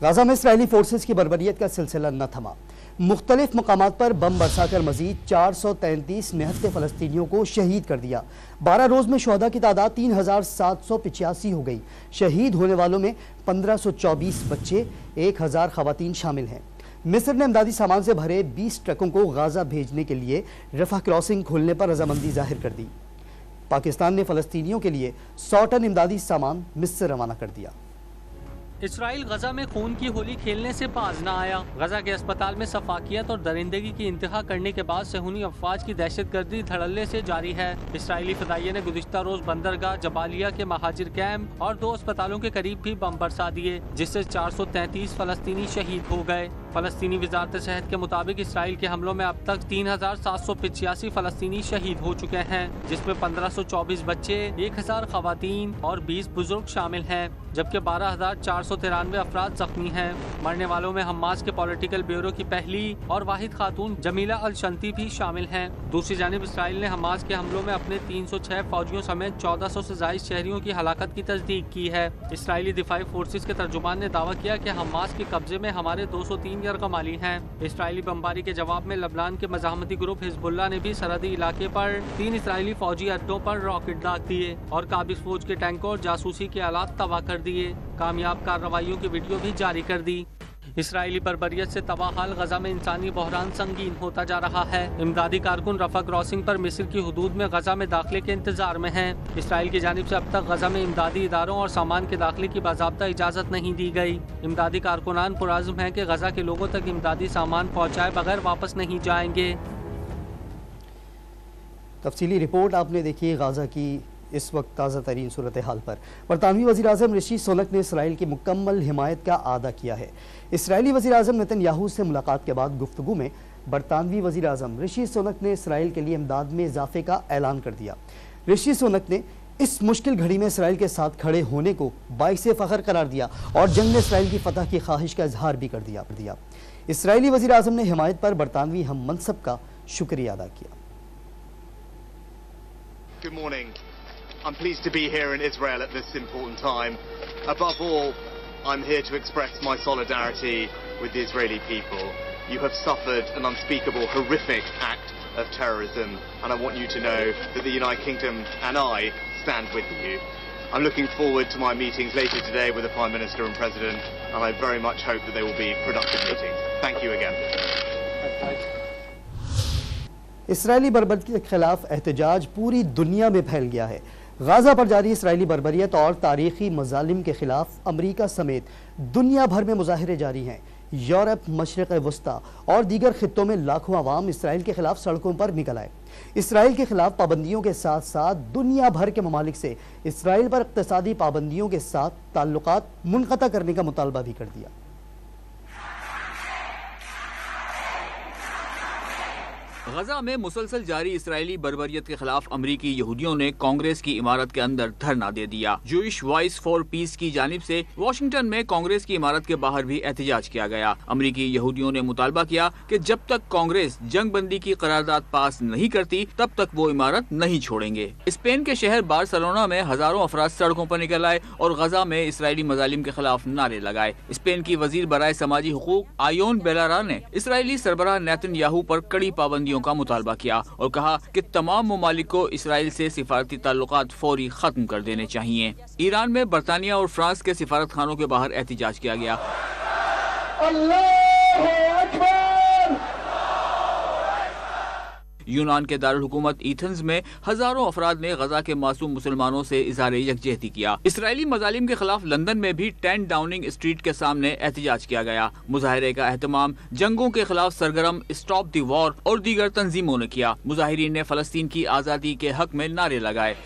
Gaza में Israeli forces की बर्बरियत का सिलसिला न थमा। मुख्तलिफ मकामात पर बम बरसाकर मजीद 433 निहत्ते फलस्तीनियों को शहीद कर दिया। 12 रोज में शोहदा की तादाद 3785 हो गई। शहीद होने वालों में 1524 बच्चे, 1000 खवातीन शामिल हैं। मिस्र ने इमदादी सामान से भरे 20 ट्रकों को गाजा भेजने के लिए रफा क्रॉसिंग खोलने पर रजामंदी जाहिर कर दी। पाकिस्तान ने फलस्तीनियों के लिए 100 टन इमदादी सामान मिस्र रवाना कर दिया। इसराइल गजा में खून की होली खेलने से बाज न आया। गजा के अस्पताल में सफाकियत और दरिंदगी की इंतहा करने के बाद सेहूनी अफवाज की दहशतगर्दी धड़ल्ले से जारी है। इसराइली फदाइये ने गुज़िश्ता रोज बंदरगाह जबालिया के महाजिर कैंप और 2 अस्पतालों के करीब भी बम बरसा दिए, जिससे 433 फलस्तीनी शहीद हो गए। फलस्तीनी वजारत सेहत के मुताबिक इसराइल के हमलों में अब तक 3785 फलस्तीनी शहीद हो चुके हैं, जिसमें 1524 बच्चे, 1000 खवातीन और 20 बुजुर्ग शामिल हैं, जबकि 12,493 अफराद जख्मी हैं। मरने वालों में हमास के पॉलिटिकल ब्यूरो की पहली और वाहिद खातून जमीला अल शंती भी शामिल हैं। दूसरी जानिब इसराइल ने हमास के हमलों में अपने 306 फौजियों समेत 1400 से ज़ायद शहरियों की हलाकत की तस्दीक की है। इसराइली दिफाई फोर्सेस के तर्जुमान ने दावा किया कि हमास के कब्जे में हमारे 203 यरगमाली हैं। इसराइली बमबारी के जवाब में लबनान के मज़ाहमती ग्रुप हिजबुल्लाह ने भी सरहदी इलाके पर 3 इसराइली फौजी अड्डों पर रॉकेट दाग दिए और काबिज फौज के टैंकों और जासूसी के आलात तबाह कर दिए। कामयाब कार्रवाइयों की वीडियो भी जारी कर दी। इसराइली बर्बरियत से तबाह हाल गजा में इंसानी बहरान संगीन होता जा रहा है। इमदादी कारकुन रफा क्रॉसिंग पर मिस्र की हुदूद में गजा में दाखिले के इंतजार में हैं। इसराइल की जानिब से अब तक गजा में इमदादी इदारों और सामान के दाखिले की बाज़ाब्ता इजाज़त नहीं दी गई। इमदादी कारकुनान पुरअज़्म हैं कि गजा के लोगों तक इमदादी सामान पहुँचाए बगैर वापस नहीं जाएंगे। तफसीली रिपोर्ट आपने देखी गाजा की इस वक्त ताज़ा तरीन सूरत हाल पर। बरतानवी वज़ीर आज़म ऋषि सुनक ने इसराइल की मुकम्मल हिमायत का आदा किया है। इसराइली वज़ीर आज़म नेतन्याहू से मुलाकात के बाद गुफ्तगू में बरतानवी वज़ीर आज़म ऋषि सुनक ने इसराइल के लिए इमदाद में इजाफे का ऐलान कर दिया। ऋषि सुनक ने इस मुश्किल घड़ी में इसराइल के साथ खड़े होने को बाइसे फ़ख्र करार दिया और जंग में इसराइल की फतह की ख्वाहिश का इजहार भी कर दिया। इसराइली वज़ीर आज़म ने हिमायत पर बरतानवी हम मनसब का शुक्रिया अदा किया। Good morning. I'm pleased to be here in Israel at this important time. Above all, I'm here to express my solidarity with the Israeli people. You have suffered an unspeakable, horrific act of terrorism, and I want you to know that the United Kingdom and I stand with you. I'm looking forward to my meetings later today with the Prime Minister and President, and I very much hope that they will be productive meetings. Thank you again. इसराइली बर्बरियत के खिलाफ एहतजाज पूरी दुनिया में फैल गया है। गाजा पर जारी इसराइली बर्बरियत और तारीखी मजालिम के खिलाफ अमरीका समेत दुनिया भर में मुजाहिरे जारी हैं। यूरोप, मशरिक़ वस्ता और दीगर खित्तों में लाखों अवाम इसराइल के खिलाफ सड़कों पर निकल आए। इसराइल के खिलाफ पाबंदियों के साथ साथ दुनिया भर के ममालिक से इसराइल पर इक़्तिसादी पाबंदियों के साथ ताल्लुकात मुनक़ता करने का मुतालबा भी कर दिया। गजा में मुसलसल जारी इसराइली बर्बरियत के खिलाफ अमरीकी यहूदियों ने कांग्रेस की इमारत के अंदर धरना दे दिया। जूइश वॉइस फॉर पीस की जानिब से वाशिंगटन में कांग्रेस की इमारत के बाहर भी एहतजाज किया गया। अमरीकी यहूदियों ने मुतालबा किया कि जब तक कांग्रेस जंग बंदी की करारदाद पास नहीं करती तब तक वो इमारत नहीं छोड़ेंगे। स्पेन के शहर बार्सिलोना में हजारों अफराद सड़कों पर निकल आए और गजा में इसराइली मजालिम के खिलाफ नारे लगाए। स्पेन की वजीर बराए समाजी हुकूक आयोन बेलारा ने इसराइली सरबराह नेतन्याहू पर कड़ी पाबंदियों का मुतालबा किया और कहा कि तमाम ममालिक को इसराइल से सिफारती ताल्लुकात फौरी खत्म कर देने चाहिए। ईरान में बरतानिया और फ्रांस के सिफारत खानों के बाहर एहतजाज किया गया। यूनान के दारुल हुकूमत एथेंस में हजारों अफराद ने गजा के मासूम मुसलमानों से इज़हार यकजहती किया। इसराइली मजालिम के खिलाफ लंदन में भी 10 डाउनिंग स्ट्रीट के सामने एहतजाज किया गया। मुजाहिरे का एहतमाम जंगों के खिलाफ सरगर्म स्टॉप द वॉर और दीगर तंजीमों ने किया। मुजाहिरीन ने फलस्तीन की आज़ादी के हक में नारे लगाए।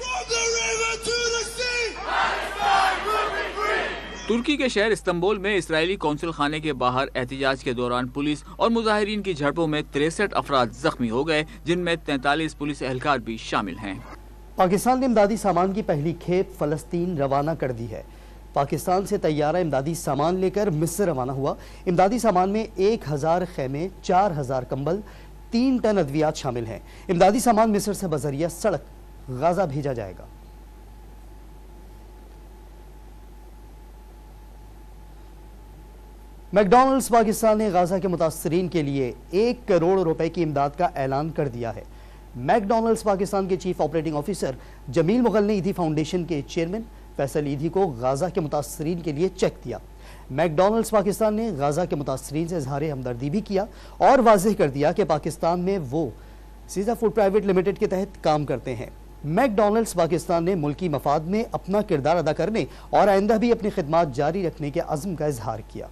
तुर्की के शहर इस्तांबुल में इसराइली कौंसिल खाने के बाहर एहतजाज के दौरान पुलिस और मुजाहिरीन की झड़पों में 63 अफराद जख्मी हो गए, जिनमें 43 पुलिस एहलकार भी शामिल हैं। पाकिस्तान ने इमदादी सामान की पहली खेप फलस्तीन रवाना कर दी है। पाकिस्तान से तैयारा इमदादी सामान लेकर मिस्र रवाना हुआ। इमदादी सामान में 1000 खेमे, 4000 कंबल, 3 टन अद्वियात शामिल हैं। इमदादी सामान मिस्र से बजरिया सड़क गाजा भेजा जाएगा। मैकडॉनल्ड्स पाकिस्तान ने गाजा के मुतासरीन के लिए 1 करोड़ रुपए की इमदाद का ऐलान कर दिया है। मैकडॉनल्ड्स पाकिस्तान के chief operating officer Jameel Mughal ने ईदी फाउंडेशन के चेयरमैन फैसल ईदी को गाजा के मुतासरीन के लिए चेक दिया। मैकडॉनल्ड्स पाकिस्तान ने गाजा के मुतासरीन से इजहार हमदर्दी भी किया और वाज़ेह कर दिया कि पाकिस्तान में वो सीजा फूड प्राइवेट लिमिटेड के तहत काम करते हैं। मैकडॉनल्ड्स पाकिस्तान ने मुल्की मफाद में अपना किरदार अदा करने और आइंदा भी अपनी खिदमात जारी रखने के अज़्म का इजहार किया।